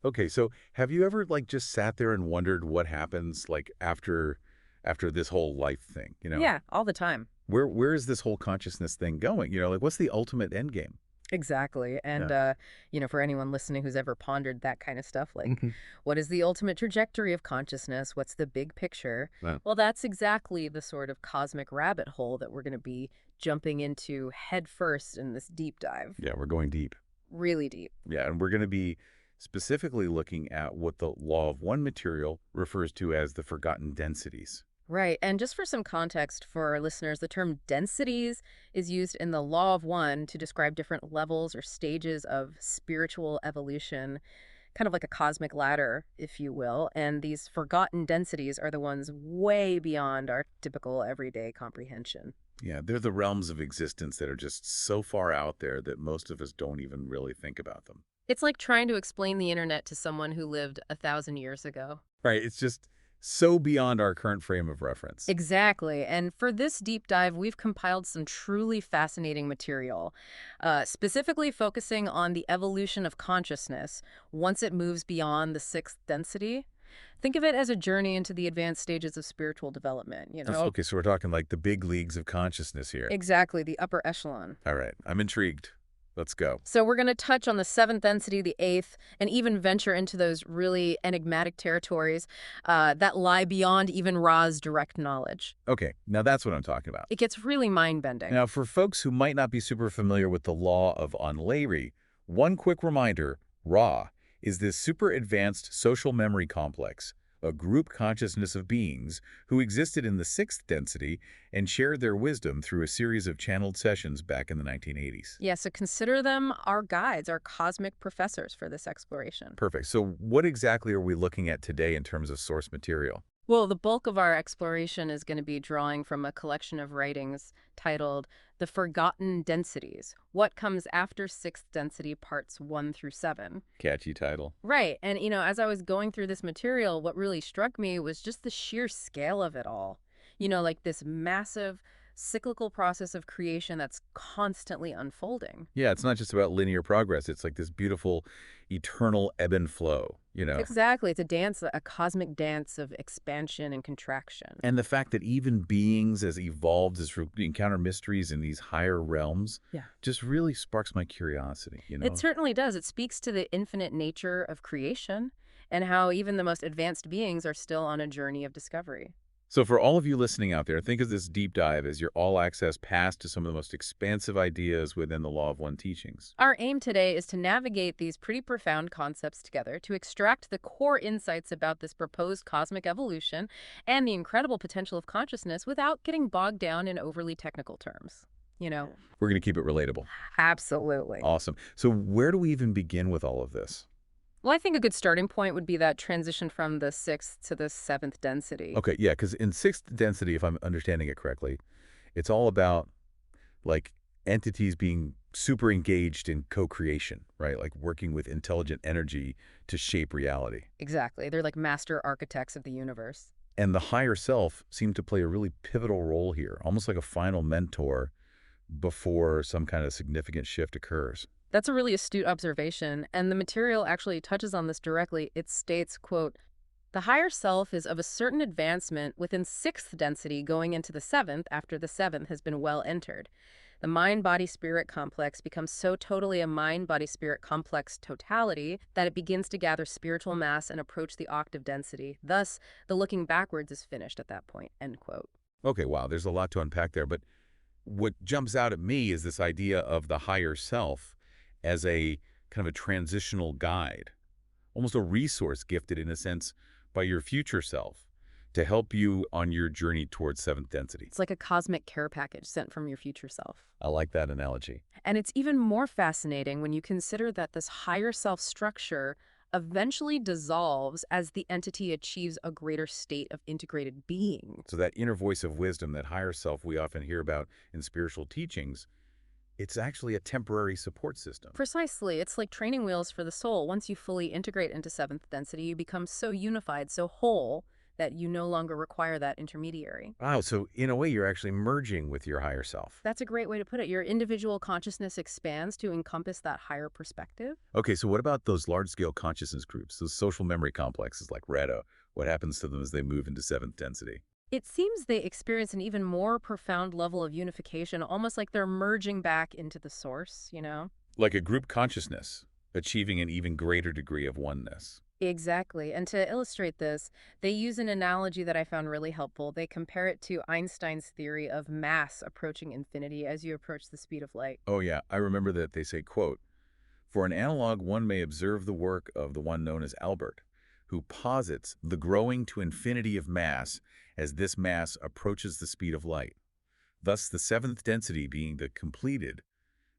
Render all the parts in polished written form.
Okay, so have you ever like just sat there and wondered what happens like after this whole life thing, Yeah, all the time. Where is this whole consciousness thing going? Like what's the ultimate end game? Exactly. And, Yeah. for anyone listening who's ever pondered that kind of stuff, like, Mhm. what is the ultimate trajectory of consciousness? What's the big picture? Wow. Well, that's exactly the sort of cosmic rabbit hole that we're going to be jumping into head first in this deep dive. Yeah, we're going deep. Really deep. Yeah, and we're going to be specifically looking at what the law of one material refers to as the forgotten densities. Right. And just for some context for our listeners, the term densities is used in the Law of One to describe different levels or stages of spiritual evolution, kind of like a cosmic ladder, if you will. And these forgotten densities are the ones way beyond our typical everyday comprehension. Yeah, they're the realms of existence that are just so far out there that most of us don't even really think about them. It's like trying to explain the internet to someone who lived 1,000 years ago. Right, it's just so beyond our current frame of reference. Exactly. And for this deep dive, we've compiled some truly fascinating material, specifically focusing on the evolution of consciousness once it moves beyond the sixth density. Think of it as a journey into the advanced stages of spiritual development. Okay, so we're talking like the big leagues of consciousness here. Exactly, the upper echelon. All right, I'm intrigued. Let's go. So we're going to touch on the seventh density, the eighth, and even venture into those really enigmatic territories that lie beyond even Ra's direct knowledge. Okay, now that's what I'm talking about. It gets really mind-bending. Now, for folks who might not be super familiar with the law of Onleary, one quick reminder, Ra, is this super advanced social memory complex, a group consciousness of beings who existed in the sixth density and shared their wisdom through a series of channeled sessions back in the 1980s. Yeah, so consider them our guides, our cosmic professors for this exploration. Perfect. So what exactly are we looking at today in terms of source material? Well, the bulk of our exploration is going to be drawing from a collection of writings titled The Forgotten Densities, What Comes After Sixth Density Parts 1 through 7. Catchy title. Right. And, as I was going through this material, what really struck me was just the sheer scale of it all. Like this massive cyclical process of creation that's constantly unfolding. Yeah, it's not just about linear progress. It's like this beautiful, eternal ebb and flow. Exactly. It's a dance, a cosmic dance of expansion and contraction. And the fact that even beings as evolved as we encounter mysteries in these higher realms Yeah. just really sparks my curiosity. It certainly does. It speaks to the infinite nature of creation and how even the most advanced beings are still on a journey of discovery. So for all of you listening out there, think of this deep dive as your all-access pass to some of the most expansive ideas within the Law of One teachings. Our aim today is to navigate these pretty profound concepts together to extract the core insights about this proposed cosmic evolution and the incredible potential of consciousness without getting bogged down in overly technical terms. You know? We're going to keep it relatable. Absolutely. Awesome. So where do we even begin with all of this? Well, I think a good starting point would be that transition from the sixth to the seventh density. Okay, yeah, because in sixth density, if I'm understanding it correctly, it's all about like entities being super engaged in co-creation, right? Like working with intelligent energy to shape reality. Exactly. They're like master architects of the universe. And the higher self seemed to play a really pivotal role here, almost like a final mentor before some kind of significant shift occurs. That's a really astute observation, and the material actually touches on this directly. It states, quote, "The higher self is of a certain advancement within sixth density going into the seventh after the seventh has been well entered. The mind-body-spirit complex becomes so totally a mind-body-spirit complex totality that it begins to gather spiritual mass and approach the octave density. Thus, the looking backwards is finished at that point," end quote. Okay, wow, there's a lot to unpack there, but what jumps out at me is this idea of the higher self as a kind of a transitional guide, almost a resource gifted in a sense by your future self to help you on your journey towards seventh density. It's like a cosmic care package sent from your future self. I like that analogy. And it's even more fascinating when you consider that this higher self structure eventually dissolves as the entity achieves a greater state of integrated being. So that inner voice of wisdom, that higher self we often hear about in spiritual teachings, it's actually a temporary support system. Precisely. It's like training wheels for the soul. Once you fully integrate into seventh density, you become so unified, so whole, that you no longer require that intermediary. Wow, so in a way, you're actually merging with your higher self. That's a great way to put it. Your individual consciousness expands to encompass that higher perspective. Okay, so what about those large-scale consciousness groups, those social memory complexes like Retta? What happens to them as they move into seventh density? It seems they experience an even more profound level of unification, almost like they're merging back into the source. Like a group consciousness, achieving an even greater degree of oneness. Exactly. And to illustrate this, they use an analogy that I found really helpful. They compare it to Einstein's theory of mass approaching infinity as you approach the speed of light. Oh yeah, I remember that they say, quote, "For an analog, one may observe the work of the one known as Albert, who posits the growing to infinity of mass as this mass approaches the speed of light. Thus the seventh density being the completed,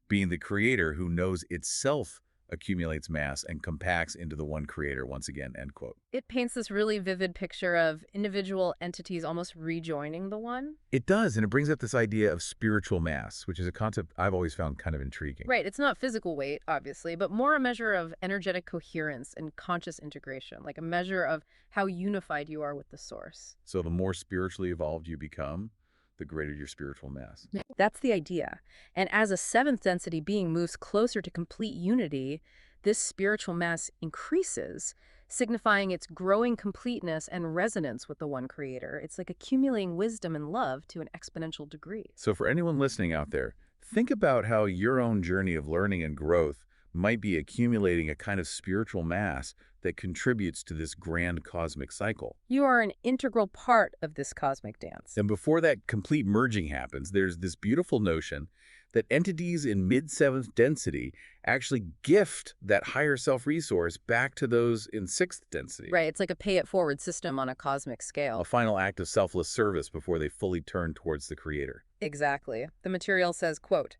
being the creator who knows itself accumulates mass and compacts into the one creator once again," end quote. It paints this really vivid picture of individual entities almost rejoining the one. It does, and it brings up this idea of spiritual mass, which is a concept I've always found kind of intriguing. Right, it's not physical weight, obviously, but more a measure of energetic coherence and conscious integration, like a measure of how unified you are with the source. So the more spiritually evolved you become, the greater your spiritual mass. Yeah. That's the idea. And as a seventh density being moves closer to complete unity, this spiritual mass increases, signifying its growing completeness and resonance with the one creator. It's like accumulating wisdom and love to an exponential degree. So for anyone listening out there, think about how your own journey of learning and growth might be accumulating a kind of spiritual mass that contributes to this grand cosmic cycle. You are an integral part of this cosmic dance. And before that complete merging happens, there's this beautiful notion that entities in mid-seventh density actually gift that higher self resource back to those in sixth density. Right, it's like a pay-it-forward system on a cosmic A scale. final act of selfless service before they fully turn towards the creator. Exactly. The material says, quote,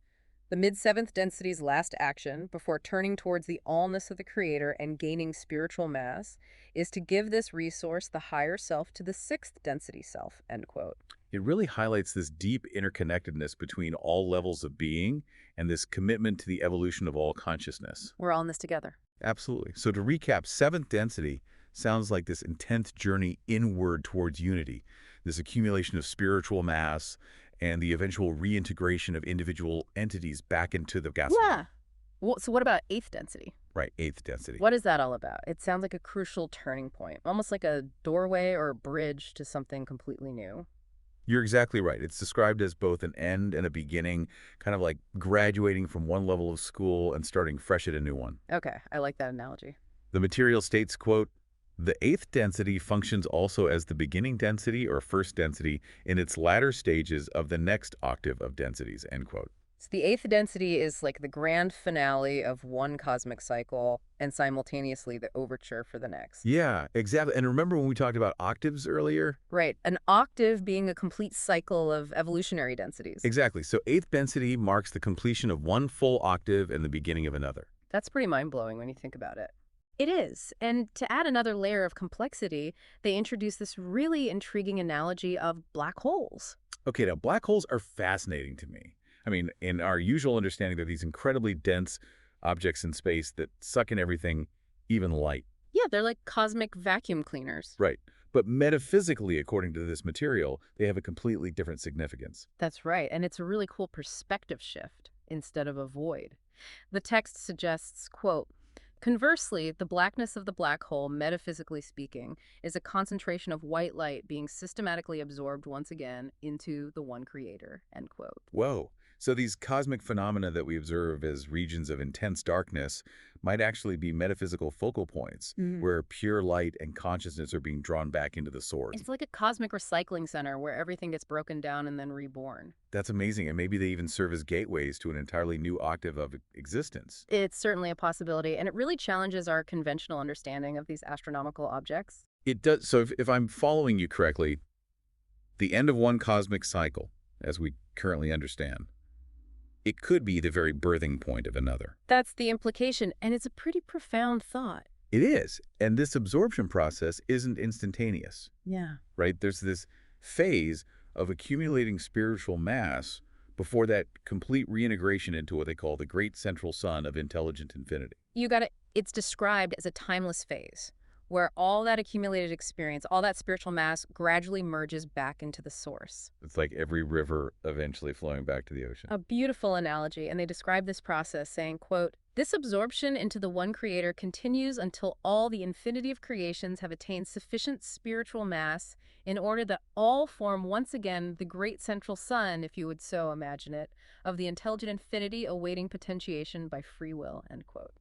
"The mid-seventh density's last action, before turning towards the allness of the creator and gaining spiritual mass, is to give this resource the higher self to the sixth density self," end quote. It really highlights this deep interconnectedness between all levels of being and this commitment to the evolution of all consciousness. We're all in this together. Absolutely. So to recap, seventh density sounds like this intense journey inward towards unity, this accumulation of spiritual mass, and the eventual reintegration of individual entities back into the gas. Yeah. Well, so what about eighth density? Right, eighth density. What is that all about? It sounds like a crucial turning point, almost like a doorway or a bridge to something completely new. You're exactly right. It's described as both an end and a beginning, kind of like graduating from one level of school and starting fresh at a new one. Okay, I like that analogy. The material states, quote, "The eighth density functions also as the beginning density or first density in its latter stages of the next octave of densities," end quote. So the eighth density is like the grand finale of one cosmic cycle and simultaneously the overture for the next. Yeah, exactly. And remember when we talked about octaves earlier? Right, an octave being a complete cycle of evolutionary densities. Exactly. So eighth density marks the completion of one full octave and the beginning of another. That's pretty mind-blowing when you think about it. It is. And to add another layer of complexity, they introduce this really intriguing analogy of black holes. Okay, now black holes are fascinating to me. I mean, in our usual understanding, they're these incredibly dense objects in space that suck in everything, even light. Yeah, they're like cosmic vacuum cleaners. Right. But metaphysically, according to this material, they have a completely different significance. That's right. And it's a really cool perspective shift instead of a void. The text suggests, quote, "Conversely, the blackness of the black hole, metaphysically speaking, is a concentration of white light being systematically absorbed once again into the one creator," end quote. Whoa. So these cosmic phenomena that we observe as regions of intense darkness might actually be metaphysical focal points where pure light and consciousness are being drawn back into the source. It's like a cosmic recycling center where everything gets broken down and then reborn. That's amazing. And maybe they even serve as gateways to an entirely new octave of existence. It's certainly a possibility, and it really challenges our conventional understanding of these astronomical objects. It does. So if I'm following you correctly, the end of one cosmic cycle, as we currently understand, it could be the very birthing point of another. That's the implication, and it's a pretty profound thought. It is. And this absorption process isn't instantaneous, Yeah. right? There's this phase of accumulating spiritual mass before that complete reintegration into what they call the great central sun of intelligent infinity. You got it. It's described as a timeless phase, where all that accumulated experience, all that spiritual mass gradually merges back into the source. It's like every river eventually flowing back to the ocean. A beautiful analogy, and they describe this process saying, quote, "This absorption into the one creator continues until all the infinity of creations have attained sufficient spiritual mass in order that all form once again the great central sun, if you would so imagine it, of the intelligent infinity awaiting potentiation by free will," end quote.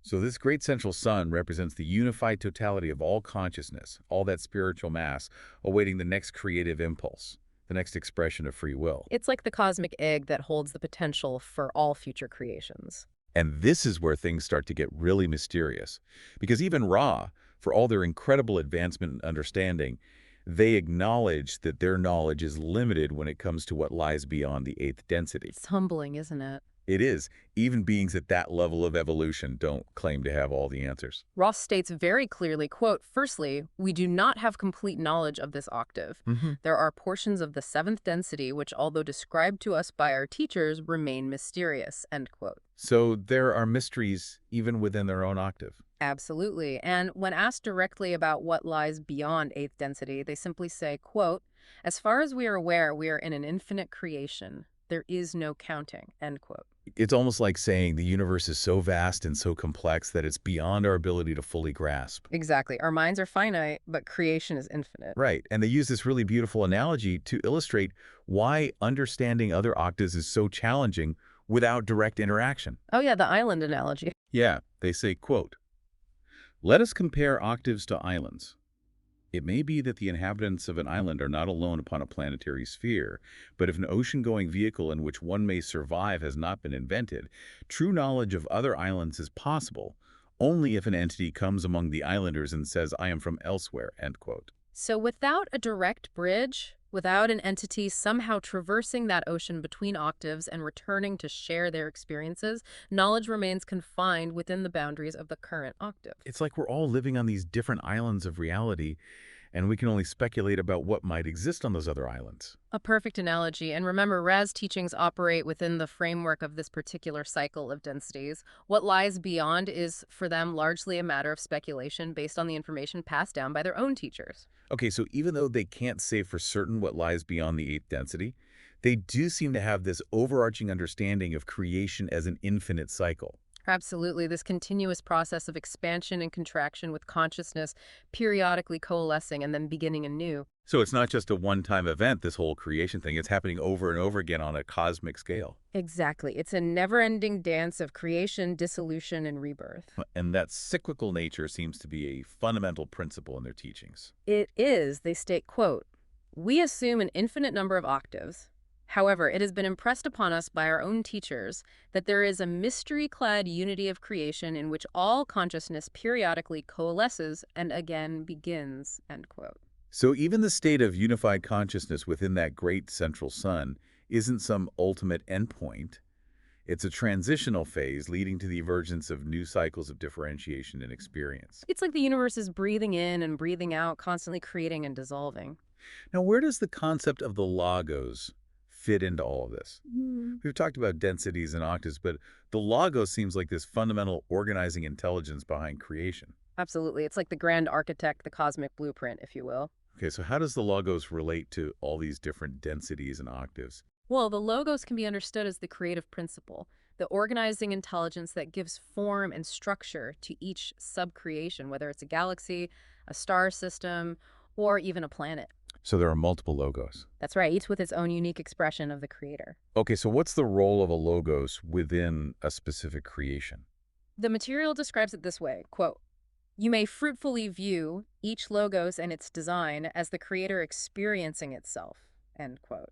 So this great central sun represents the unified totality of all consciousness, all that spiritual mass, awaiting the next creative impulse, the next expression of free will. It's like the cosmic egg that holds the potential for all future creations. And this is where things start to get really mysterious. Because even Ra, for all their incredible advancement and understanding, they acknowledge that their knowledge is limited when it comes to what lies beyond the eighth density. It's humbling, isn't it? It is. Even beings at that level of evolution don't claim to have all the answers. Ross states very clearly, quote, "Firstly, we do not have complete knowledge of this octave. There are portions of the seventh density which, although described to us by our teachers, remain mysterious," end quote. So there are mysteries even within their own octave. Absolutely. And when asked directly about what lies beyond eighth density, they simply say, quote, "As far as we are aware, we are in an infinite creation. There is no counting," end quote. It's almost like saying the universe is so vast and so complex that it's beyond our ability to fully grasp. Exactly. Our minds are finite, but creation is infinite. Right. And they use this really beautiful analogy to illustrate why understanding other octaves is so challenging without direct interaction. Oh yeah, the island analogy. Yeah, they say, quote, "Let us compare octaves to islands. It may be that the inhabitants of an island are not alone upon a planetary sphere, but if an ocean-going vehicle in which one may survive has not been invented, true knowledge of other islands is possible only if an entity comes among the islanders and says, 'I am from elsewhere,'" end quote. So without a direct bridge, without an entity somehow traversing that ocean between octaves and returning to share their experiences, knowledge remains confined within the boundaries of the current octave. It's like we're all living on these different islands of reality, and we can only speculate about what might exist on those other islands. A perfect analogy. And remember, Raz teachings operate within the framework of this particular cycle of densities. What lies beyond is, for them, largely a matter of speculation based on the information passed down by their own teachers. Okay, so even though they can't say for certain what lies beyond the eighth density, they do seem to have this overarching understanding of creation as an infinite cycle. Absolutely. This continuous process of expansion and contraction with consciousness periodically coalescing and then beginning anew. So it's not just a one-time event, this whole creation thing. It's happening over and over again on a cosmic scale. Exactly. It's a never-ending dance of creation, dissolution, and rebirth. And that cyclical nature seems to be a fundamental principle in their teachings. It is, they state, quote, "We assume an infinite number of octaves. However, it has been impressed upon us by our own teachers that there is a mystery-clad unity of creation in which all consciousness periodically coalesces and again begins," end quote. So even the state of unified consciousness within that great central sun isn't some ultimate endpoint. It's a transitional phase leading to the emergence of new cycles of differentiation and experience. It's like the universe is breathing in and breathing out, constantly creating and dissolving. Now, where does the concept of the logos fit into all of this? Hmm. We've talked about densities and octaves, but the logos seems like this fundamental organizing intelligence behind creation. Absolutely. It's like the grand architect, the cosmic blueprint, if you will. Okay, so how does the logos relate to all these different densities and octaves? Well, the logos can be understood as the creative principle, the organizing intelligence that gives form and structure to each sub-creation, whether it's a galaxy, a star system, or even a planet. So there are multiple logos. That's right, each with its own unique expression of the creator. Okay, so what's the role of a logos within a specific creation? The material describes it this way, quote, "You may fruitfully view each logos and its design as the creator experiencing itself," end quote.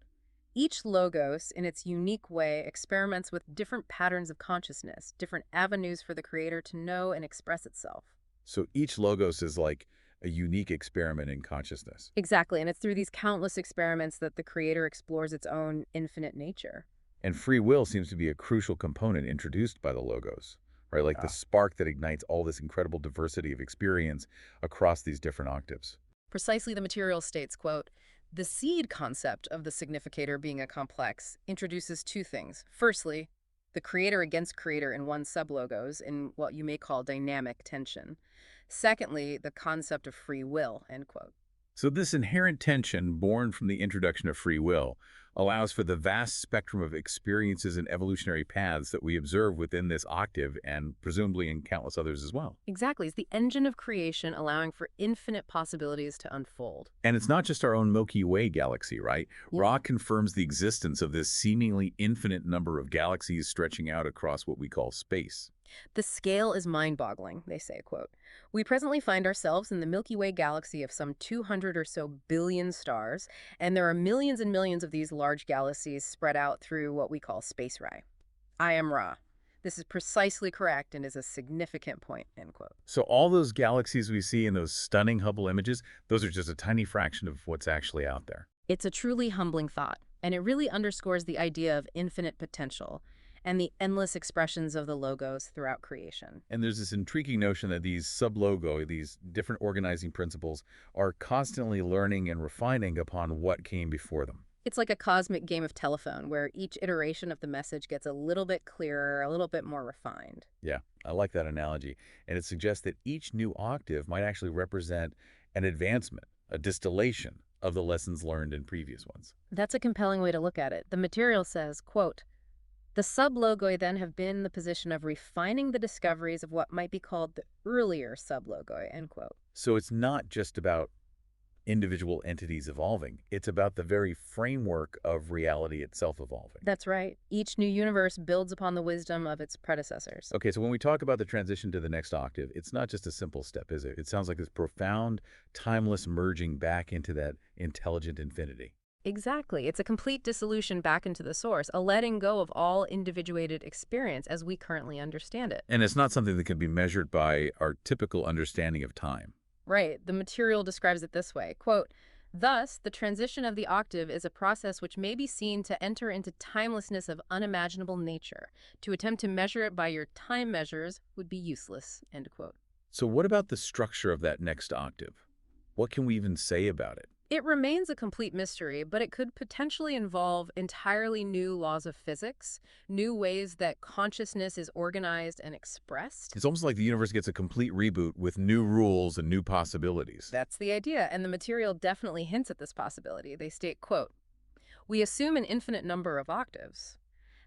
Each logos, in its unique way, experiments with different patterns of consciousness, different avenues for the creator to know and express itself. So each logos is like a unique experiment in consciousness. Exactly, and it's through these countless experiments that the creator explores its own infinite nature. And free will seems to be a crucial component introduced by the logos, right? Like the spark that ignites all this incredible diversity of experience across these different octaves. Precisely, the material states, quote, "The seed concept of the significator being a complex introduces two things. Firstly, The creator against creator in one sublogos in what you may call dynamic tension. Secondly, the concept of free will, end quote. So this inherent tension, born from the introduction of free will, allows for the vast spectrum of experiences and evolutionary paths that we observe within this octave and presumably in countless others as well. Exactly. It's the engine of creation allowing for infinite possibilities to unfold. And it's not just our own Milky Way galaxy, right? Yeah. Ra confirms the existence of this seemingly infinite number of galaxies stretching out across what we call space. The scale is mind-boggling, they say, quote. We presently find ourselves in the Milky Way galaxy of some 200 or so billion stars, and there are millions and millions of these large galaxies spread out through what we call space Ra. I am Ra. This is precisely correct and is a significant point, end quote. So all those galaxies we see in those stunning Hubble images, those are just a tiny fraction of what's actually out there. It's a truly humbling thought, and it really underscores the idea of infinite potential and the endless expressions of the logos throughout creation. And there's this intriguing notion that these sub-logo, these different organizing principles, are constantly learning and refining upon what came before them. It's like a cosmic game of telephone where each iteration of the message gets a little bit clearer, a little bit more refined. Yeah, I like that analogy. And it suggests that each new octave might actually represent an advancement, a distillation of the lessons learned in previous ones. That's a compelling way to look at it. The material says, quote, the sublogoi then have been in the position of refining the discoveries of what might be called the earlier sublogoi, end quote. So it's not just about individual entities evolving. It's about the very framework of reality itself evolving. That's right. Each new universe builds upon the wisdom of its predecessors. Okay, so when we talk about the transition to the next octave, it's not just a simple step, is it? It sounds like this profound, timeless merging back into that intelligent infinity. Exactly. It's a complete dissolution back into the source, a letting go of all individuated experience as we currently understand it. And it's not something that can be measured by our typical understanding of time. Right. The material describes it this way, quote, thus, the transition of the octave is a process which may be seen to enter into timelessness of unimaginable nature. To attempt to measure it by your time measures would be useless, end quote. So what about the structure of that next octave? What can we even say about it? It remains a complete mystery, but it could potentially involve entirely new laws of physics, new ways that consciousness is organized and expressed. It's almost like the universe gets a complete reboot with new rules and new possibilities. That's the idea, and the material definitely hints at this possibility. They state, quote, we assume an infinite number of octaves.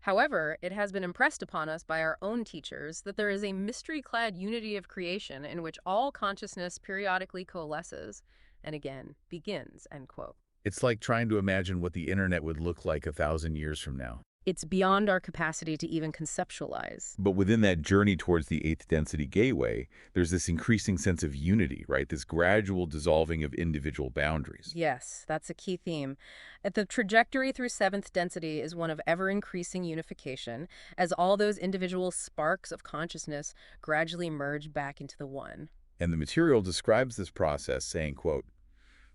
However, it has been impressed upon us by our own teachers that there is a mystery-clad unity of creation in which all consciousness periodically coalesces and again begins, end quote. It's like trying to imagine what the internet would look like 1,000 years from now. It's beyond our capacity to even conceptualize. But within that journey towards the eighth density gateway, there's this increasing sense of unity, right? This gradual dissolving of individual boundaries. Yes, that's a key theme. The trajectory through seventh density is one of ever-increasing unification as all those individual sparks of consciousness gradually merge back into the one. And the material describes this process saying, quote,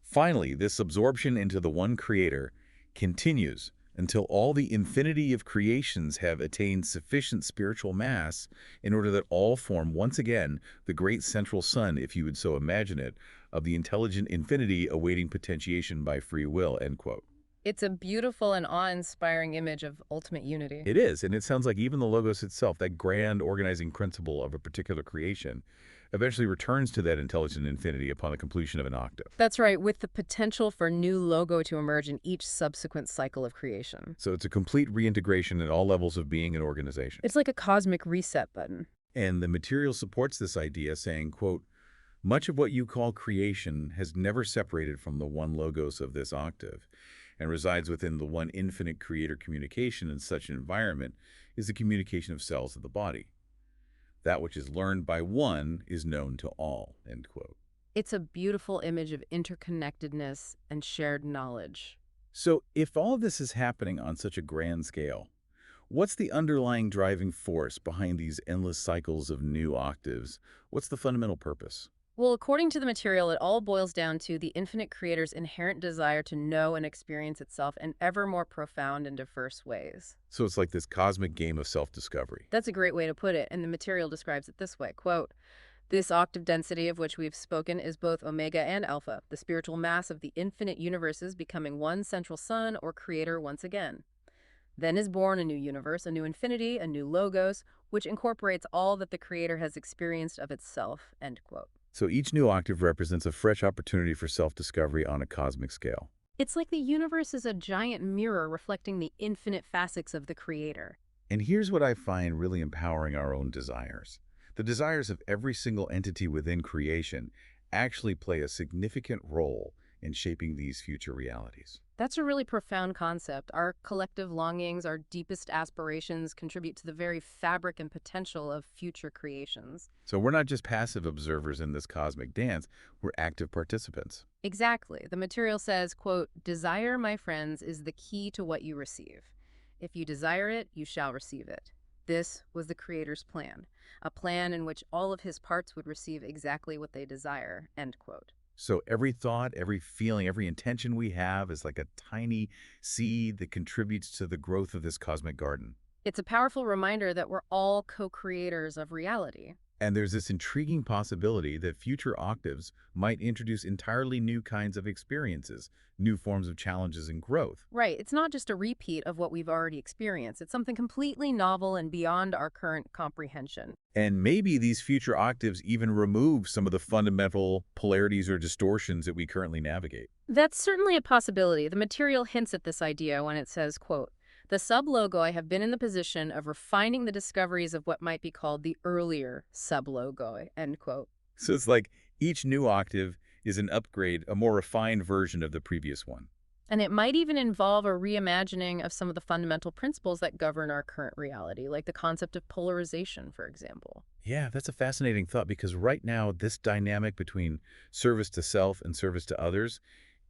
finally, this absorption into the one creator continues until all the infinity of creations have attained sufficient spiritual mass in order that all form once again the great central sun, if you would so imagine it, of the intelligent infinity awaiting potentiation by free will, end quote. It's a beautiful and awe-inspiring image of ultimate unity. It is, and it sounds like even the logos itself, that grand organizing principle of a particular creation, eventually returns to that intelligent infinity upon the completion of an octave. That's right, with the potential for new logo to emerge in each subsequent cycle of creation. So it's a complete reintegration at all levels of being and organization. It's like a cosmic reset button. And the material supports this idea, saying, quote, much of what you call creation has never separated from the one logos of this octave, and resides within the one infinite creator communication in such an environment is the communication of cells of the body. That which is learned by one is known to all, end quote. It's a beautiful image of interconnectedness and shared knowledge. So if all this is happening on such a grand scale, what's the underlying driving force behind these endless cycles of new octaves? What's the fundamental purpose? Well, according to the material, it all boils down to the infinite creator's inherent desire to know and experience itself in ever more profound and diverse ways. So it's like this cosmic game of self-discovery. That's a great way to put it, and the material describes it this way, quote, this octave density of which we've spoken is both omega and alpha, the spiritual mass of the infinite universes becoming one central sun or creator once again. Then is born a new universe, a new infinity, a new logos, which incorporates all that the creator has experienced of itself, end quote. So each new octave represents a fresh opportunity for self-discovery on a cosmic scale. It's like the universe is a giant mirror reflecting the infinite facets of the creator. And here's what I find really empowering: our own desires. The desires of every single entity within creation actually play a significant role in shaping these future realities. That's a really profound concept. Our collective longings, our deepest aspirations contribute to the very fabric and potential of future creations. So we're not just passive observers in this cosmic dance, we're active participants. Exactly. The material says, quote, "Desire, my friends, is the key to what you receive. If you desire it, you shall receive it." This was the creator's plan, a plan in which all of his parts would receive exactly what they desire, end quote. So every thought, every feeling, every intention we have is like a tiny seed that contributes to the growth of this cosmic garden. It's a powerful reminder that we're all co-creators of reality. And there's this intriguing possibility that future octaves might introduce entirely new kinds of experiences, new forms of challenges and growth. Right, it's not just a repeat of what we've already experienced. It's something completely novel and beyond our current comprehension. And maybe these future octaves even remove some of the fundamental polarities or distortions that we currently navigate. That's certainly a possibility. The material hints at this idea when it says, quote, "The sub-logoi have been in the position of refining the discoveries of what might be called the earlier sub-logoi," end quote. So it's like each new octave is an upgrade, a more refined version of the previous one. And it might even involve a reimagining of some of the fundamental principles that govern our current reality, like the concept of polarization, for example. Yeah, that's a fascinating thought, because right now this dynamic between service to self and service to others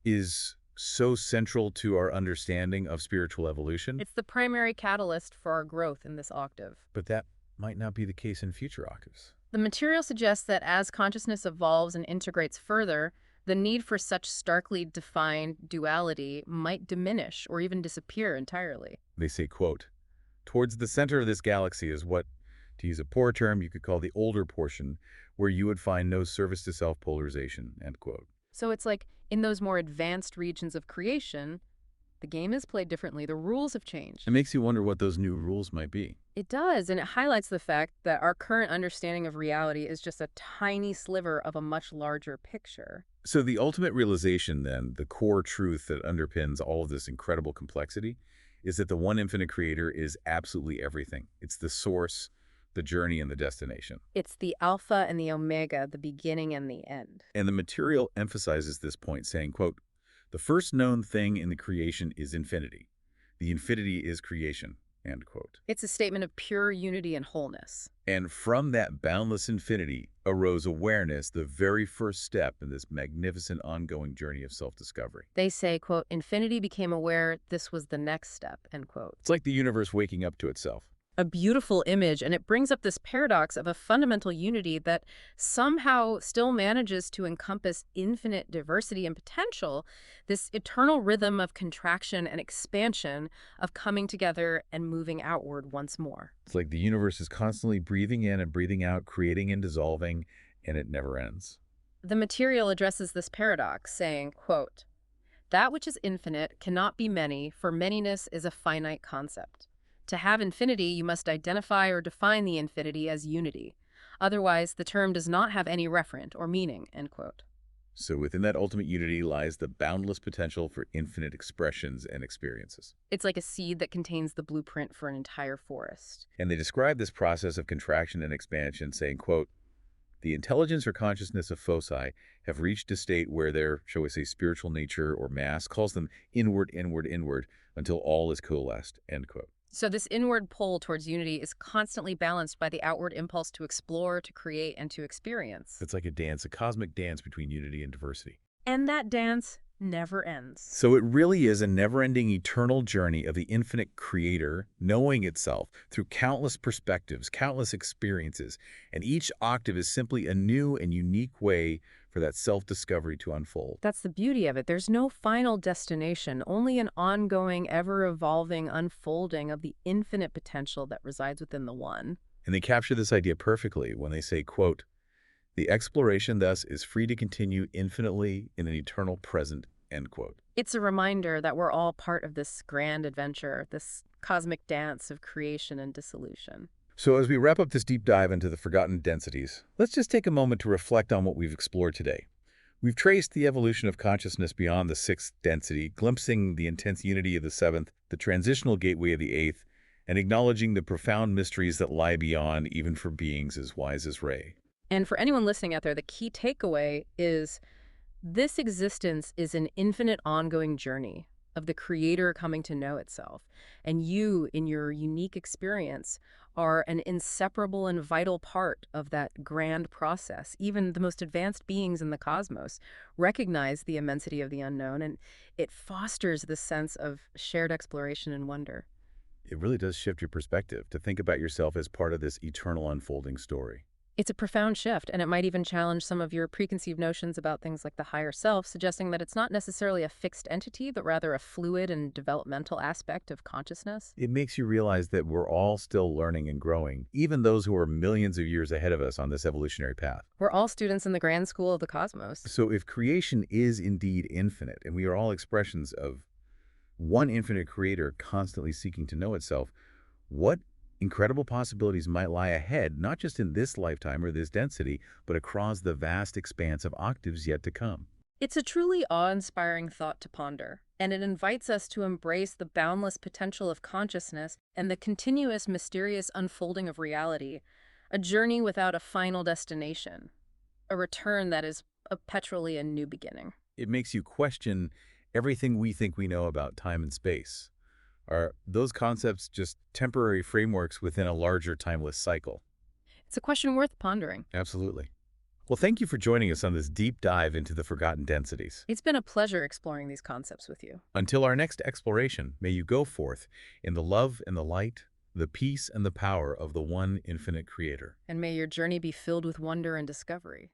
is so central to our understanding of spiritual evolution. It's the primary catalyst for our growth in this octave. But that might not be the case in future octaves. The material suggests that as consciousness evolves and integrates further, the need for such starkly defined duality might diminish or even disappear entirely. They say, quote, "Towards the center of this galaxy is what, to use a poor term, you could call the older portion, where you would find no service to self polarization," end quote. So it's like in those more advanced regions of creation, the game is played differently. The rules have changed. It makes you wonder what those new rules might be. It does, and it highlights the fact that our current understanding of reality is just a tiny sliver of a much larger picture. So the ultimate realization then, the core truth that underpins all of this incredible complexity, is that the one infinite creator is absolutely everything. It's the source, the journey, and the destination. It's the alpha and the omega, the beginning and the end. And the material emphasizes this point, saying, quote, "The first known thing in the creation is infinity. The infinity is creation," end quote. It's a statement of pure unity and wholeness. And from that boundless infinity arose awareness, the very first step in this magnificent ongoing journey of self-discovery. They say, quote, "Infinity became aware this was the next step," end quote. It's like the universe waking up to itself. A beautiful image, and it brings up this paradox of a fundamental unity that somehow still manages to encompass infinite diversity and potential, this eternal rhythm of contraction and expansion, of coming together and moving outward once more. It's like the universe is constantly breathing in and breathing out, creating and dissolving, and it never ends. The material addresses this paradox, saying, quote, "That which is infinite cannot be many, for manyness is a finite concept. To have infinity, you must identify or define the infinity as unity. Otherwise, the term does not have any referent or meaning," end quote. So within that ultimate unity lies the boundless potential for infinite expressions and experiences. It's like a seed that contains the blueprint for an entire forest. And they describe this process of contraction and expansion, saying, quote, "The intelligence or consciousness of foci have reached a state where their, shall we say, spiritual nature or mass calls them inward, inward, inward, until all is coalesced," end quote. So this inward pull towards unity is constantly balanced by the outward impulse to explore, to create, and to experience. It's like a dance, a cosmic dance between unity and diversity. And that dance never ends. So it really is a never-ending eternal journey of the infinite creator knowing itself through countless perspectives, countless experiences, and each octave is simply a new and unique way for that self-discovery to unfold. That's the beauty of it. There's no final destination, only an ongoing, ever-evolving unfolding of the infinite potential that resides within the one. And they capture this idea perfectly when they say, quote, "The exploration thus is free to continue infinitely in an eternal present," end quote. It's a reminder that we're all part of this grand adventure, this cosmic dance of creation and dissolution. So as we wrap up this deep dive into the forgotten densities, let's just take a moment to reflect on what we've explored today. We've traced the evolution of consciousness beyond the sixth density, glimpsing the intense unity of the seventh, the transitional gateway of the eighth, and acknowledging the profound mysteries that lie beyond even for beings as wise as Ray. And for anyone listening out there, the key takeaway is this existence is an infinite ongoing journey of the creator coming to know itself. And you, in your unique experience, are an inseparable and vital part of that grand process. Even the most advanced beings in the cosmos recognize the immensity of the unknown, and it fosters this sense of shared exploration and wonder. It really does shift your perspective to think about yourself as part of this eternal unfolding story. It's a profound shift, and it might even challenge some of your preconceived notions about things like the higher self, suggesting that it's not necessarily a fixed entity, but rather a fluid and developmental aspect of consciousness. It makes you realize that we're all still learning and growing, even those who are millions of years ahead of us on this evolutionary path. We're all students in the grand school of the cosmos. So if creation is indeed infinite, and we are all expressions of one infinite creator constantly seeking to know itself, what incredible possibilities might lie ahead, not just in this lifetime or this density, but across the vast expanse of octaves yet to come. It's a truly awe-inspiring thought to ponder, and it invites us to embrace the boundless potential of consciousness and the continuous mysterious unfolding of reality, a journey without a final destination, a return that is perpetually a new beginning. It makes you question everything we think we know about time and space. Are those concepts just temporary frameworks within a larger timeless cycle? It's a question worth pondering. Absolutely. Well, thank you for joining us on this deep dive into the forgotten densities. It's been a pleasure exploring these concepts with you. Until our next exploration, may you go forth in the love and the light, the peace and the power of the one infinite creator. And may your journey be filled with wonder and discovery.